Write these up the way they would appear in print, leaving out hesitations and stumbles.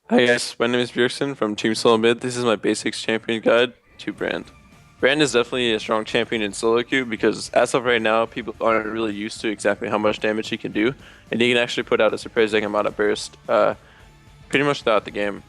Hi guys, my name is Bjergsen from Team Solo Mid. This is my basics champion guide to Brand. Brand is definitely a strong champion in solo queue because as of right now, people aren't really used to exactly how much damage he can do, and he can actually put out a surprising amount of burst pretty much throughout the game.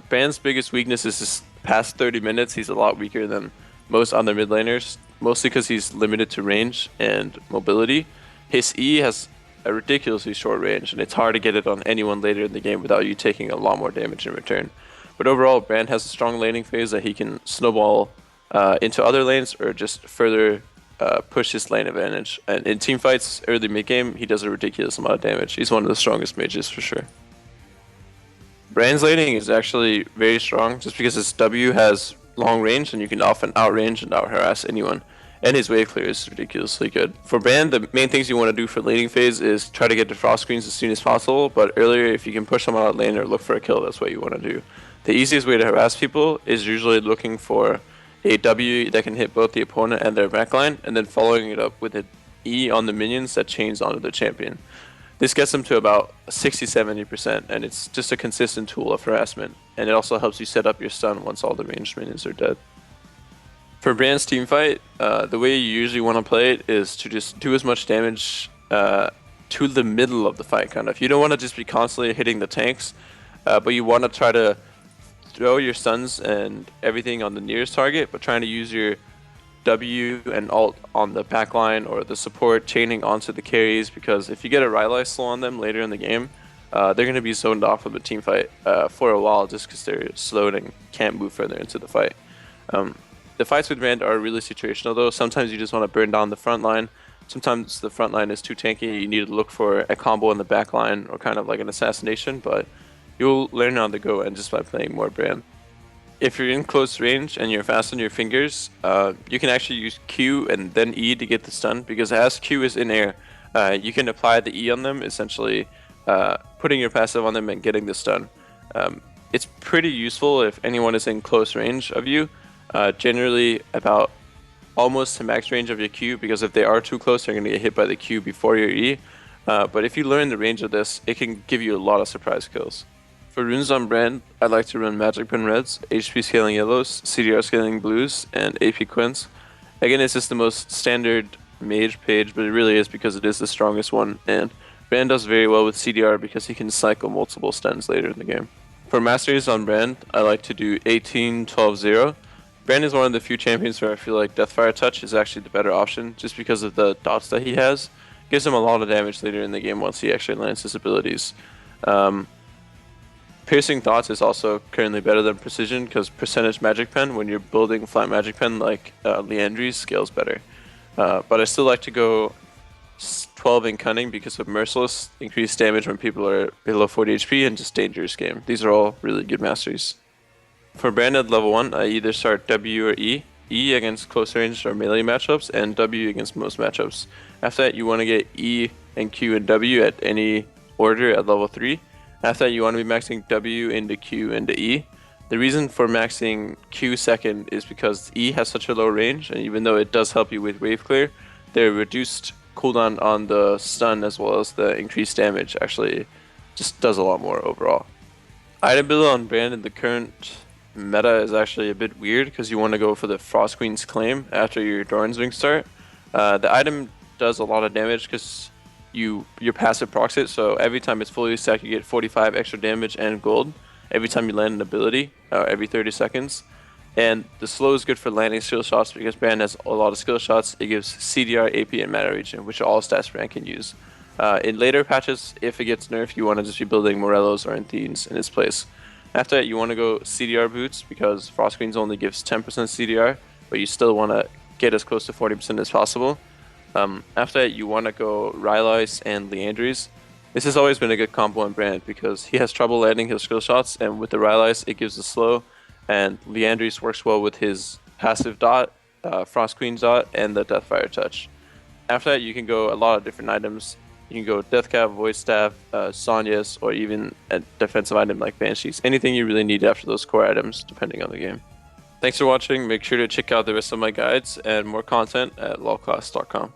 Brand's biggest weakness is his past 30 minutes. He's a lot weaker than most other mid laners, mostly because he's limited to range and mobility. His E has a ridiculously short range, and it's hard to get it on anyone later in the game without you taking a lot more damage in return. But overall, Brand has a strong laning phase that he can snowball into other lanes or just further push his lane advantage. And in team fights, early mid game, he does a ridiculous amount of damage. He's one of the strongest mages for sure. Brand's laning is actually very strong just because his W has long range and you can often outrange and out harass anyone. And his wave clear is ridiculously good. For Brand, the main things you want to do for laning phase is try to get to frost screens as soon as possible, but earlier if you can push someone out of lane or look for a kill, that's what you want to do. The easiest way to harass people is usually looking for a W that can hit both the opponent and their backline, and then following it up with an E on the minions that chains onto the champion. This gets them to about 60-70%, and it's just a consistent tool of harassment, and it also helps you set up your stun once all the ranged minions are dead. For Brand's team fight, the way you usually want to play it is to just do as much damage to the middle of the fight, kind of. You don't want to just be constantly hitting the tanks, but you want to try to throw your stuns and everything on the nearest target, but trying to use your W and ult on the backline or the support chaining onto the carries, because if you get a Rylai slow on them later in the game, they're going to be zoned off of the team fight for a while just because they're slowed and can't move further into the fight. The fights with Brand are really situational though. Sometimes you just want to burn down the front line. Sometimes the front line is too tanky. You need to look for a combo in the back line or kind of like an assassination, but you'll learn on the go and just by playing more Brand. If you're in close range and you're fast on your fingers, you can actually use Q and then E to get the stun, because as Q is in air, you can apply the E on them, essentially putting your passive on them and getting the stun. It's pretty useful if anyone is in close range of you, generally about almost to max range of your Q, because if they are too close, they're going to get hit by the Q before your E. But if you learn the range of this, it can give you a lot of surprise kills. For runes on Brand, I like to run Magic Pen Reds, HP scaling Yellows, CDR scaling Blues, and AP Quints. Again, it's just the most standard mage page, but it really is because it is the strongest one, and Brand does very well with CDR because he can cycle multiple stuns later in the game. For Masters on Brand, I like to do 18-12-0. Brand is one of the few champions where I feel like Deathfire Touch is actually the better option, just because of the dots that he has. Gives him a lot of damage later in the game once he actually lands his abilities. Piercing Thoughts is also currently better than Precision because percentage Magic Pen, when you're building flat Magic Pen like Liandry's, scales better. But I still like to go 12 in Cunning because of Merciless, increased damage when people are below 40 HP, and just Dangerous Game. These are all really good masteries. For Brand at level 1, I either start W or E. E against close range or melee matchups, and W against most matchups. After that, you want to get E and Q and W at any order at level 3. After that, you want to be maxing W into Q into E. The reason for maxing Q second is because E has such a low range, and even though it does help you with wave clear, the reduced cooldown on the stun as well as the increased damage actually just does a lot more overall. Item build on Brand in the current meta is actually a bit weird because you want to go for the Frost Queen's Claim after your Doran's Ring start. The item does a lot of damage because your passive procs it, so every time it's fully stacked you get 45 extra damage and gold every time you land an ability, every 30 seconds. And the slow is good for landing skill shots because Brand has a lot of skill shots. It gives CDR, AP, and mana regen, which are all stats Brand can use. In later patches, if it gets nerfed, you want to just be building Morellos or Anthenes in its place. After that, you want to go CDR boots because Frost Queens only gives 10% CDR, but you still want to get as close to 40% as possible. After that, you want to go Rylai's and Liandry's. This has always been a good combo on Brand because he has trouble landing his skill shots, and with the Rylai's, it gives the slow, and Liandry's works well with his passive dot, Frost Queen's dot, and the Deathfire Touch. After that, you can go a lot of different items. You can go Deathcap, Void Staff, Sonya's, or even a defensive item like Banshees. Anything you really need after those core items, depending on the game. Thanks for watching. Make sure to check out the rest of my guides and more content at lolclass.com.